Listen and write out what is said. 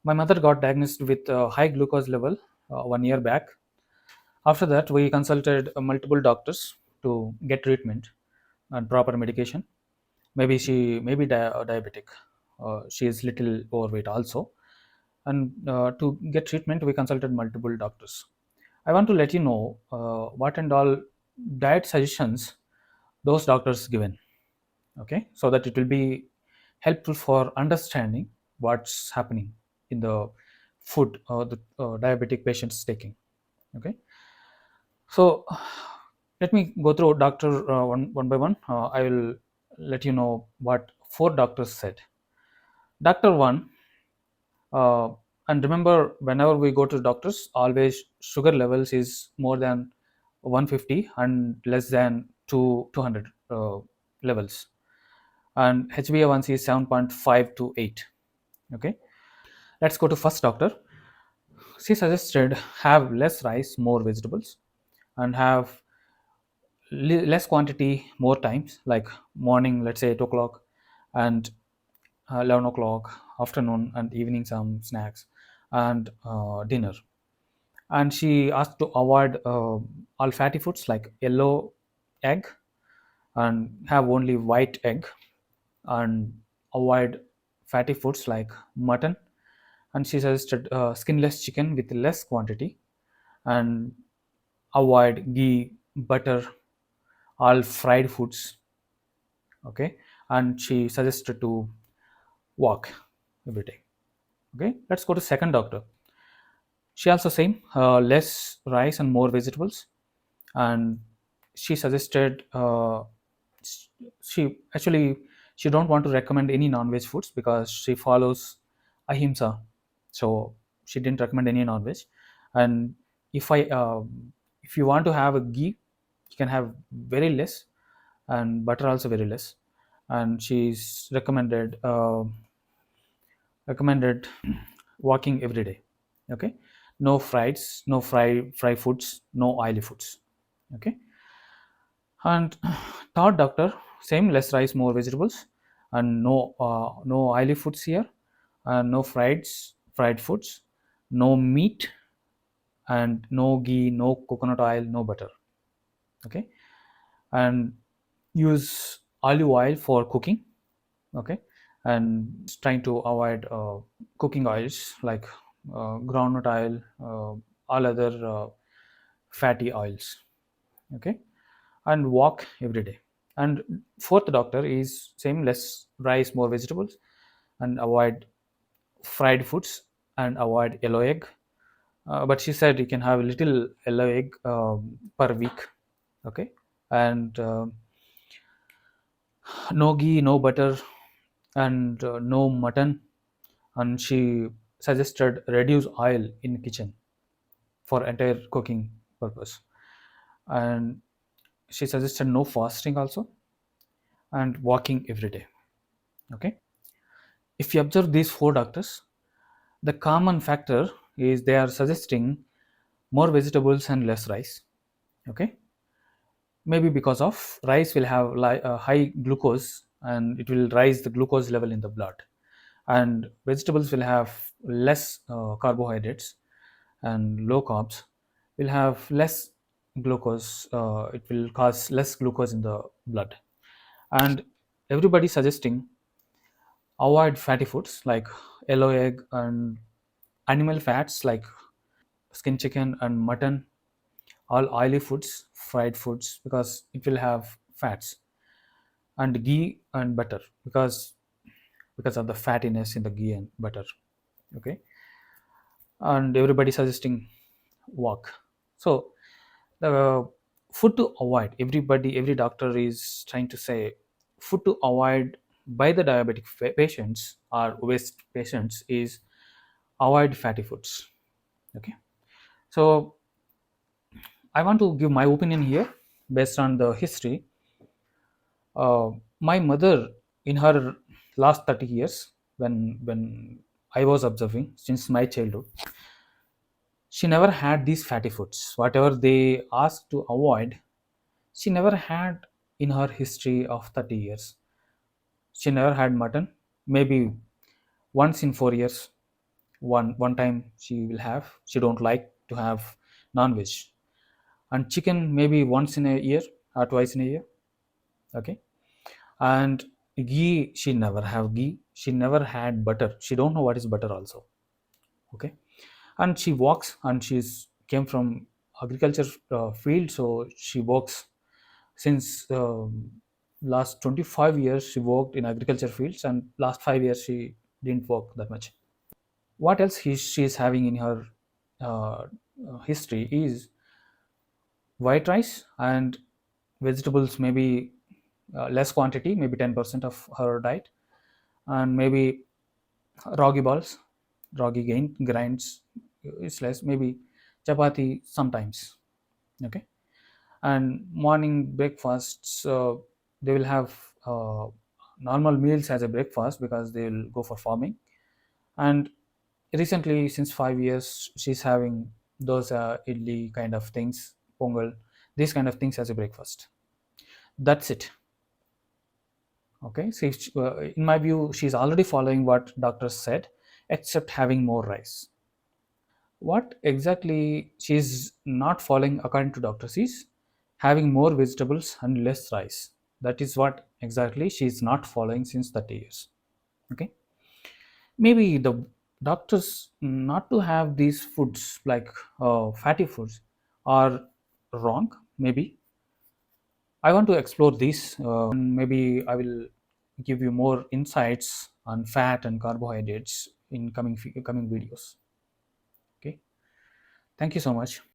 My mother got diagnosed with high glucose level 1 year back. After that, we consulted multiple doctors to get treatment and proper medication. Maybe she may be diabetic. She is little overweight also. And to get treatment, we consulted multiple doctors. I want to let you know what and all diet suggestions those doctors given. Okay, so that it will be helpful for understanding what's happening in the food the diabetic patients taking. Okay, so let me go through doctor one by one. I will let you know what four doctors said. Doctor one, uh, and remember, whenever we go to doctors, always sugar levels is more than 150 and less than 200 levels, and HbA1c is 7.5 to 8. Okay, let's go to first doctor. She suggested have less rice, more vegetables, and have less quantity, more times, like morning, let's say 8 o'clock, and 11 o'clock, afternoon and evening some snacks, and dinner. And she asked to avoid all fatty foods like yellow egg, and have only white egg, and avoid fatty foods like mutton. And she suggested skinless chicken with less quantity, and avoid ghee, butter, all fried foods. Okay, and she suggested to walk every day. Okay, let's go to second doctor. She also same less rice and more vegetables, and she suggested she actually she don't want to recommend any non-veg foods because she follows ahimsa, so she didn't recommend any non-veg. And if I if you want to have a ghee, you can have very less, and butter also very less. And she's recommended walking every day. Okay, no frieds, no fry foods, no oily foods. Okay, and third doctor, same less rice, more vegetables, and no oily foods here, and no fried foods, no meat, and no ghee, no coconut oil, no butter. Okay, and use olive oil for cooking. Okay, and trying to avoid cooking oils like groundnut oil, all other fatty oils. Okay, and walk every day. And fourth doctor is same less rice, more vegetables, and avoid fried foods, and avoid yellow egg. But she said you can have a little yellow egg per week. Okay, and no ghee, no butter, and no mutton. And she suggested reduce oil in kitchen for entire cooking purpose. And she suggested no fasting also, and walking every day. Okay, if you observe these four doctors, the common factor is they are suggesting more vegetables and less rice. Okay, maybe because of rice will have high glucose, and it will rise the glucose level in the blood, and vegetables will have less carbohydrates and low carbs, will have less glucose. It will cause less glucose in the blood. And everybody suggesting avoid fatty foods like yellow egg, and animal fats like skin chicken and mutton, all oily foods, fried foods, because it will have fats, and ghee and butter because of the fattiness in the ghee and butter. Okay, and everybody suggesting walk. So the food to avoid, every doctor is trying to say food to avoid by the diabetic patients or obese patients is avoid fatty foods. Okay, so I want to give my opinion here based on the history. My mother, in her last 30 years, when I was observing since my childhood, she never had these fatty foods. Whatever they asked to avoid, she never had in her history of 30 years. She never had mutton, maybe once in 4 years, one time she will have. She don't like to have non-veg. And chicken maybe once in a year or twice in a year. Okay. And ghee, she never have ghee. She never had butter. She don't know what is butter also. Okay. And she walks, and she's came from agriculture field, so she works since last 25 years. She worked in agriculture fields, and last 5 years she didn't work that much. What else she is having in her uh, history is white rice and vegetables, maybe less quantity, maybe 10% of her diet. And maybe ragi balls, grinds is less, maybe chapati sometimes. Okay. And morning breakfasts, they will have normal meals as a breakfast because they will go for farming. And recently, since 5 years, she's having those idli kind of things, pongal, these kind of things as a breakfast. That's it. Okay. So in my view, she's already following what doctors said, except having more rice. What exactly she's not following according to doctors is having more vegetables and less rice. That is what exactly she's not following since 30 years. Okay. Maybe the doctors not to have these foods like fatty foods are wrong. Maybe I want to explore this, and maybe I will give you more insights on fat and carbohydrates in coming videos. Okay. Thank you so much.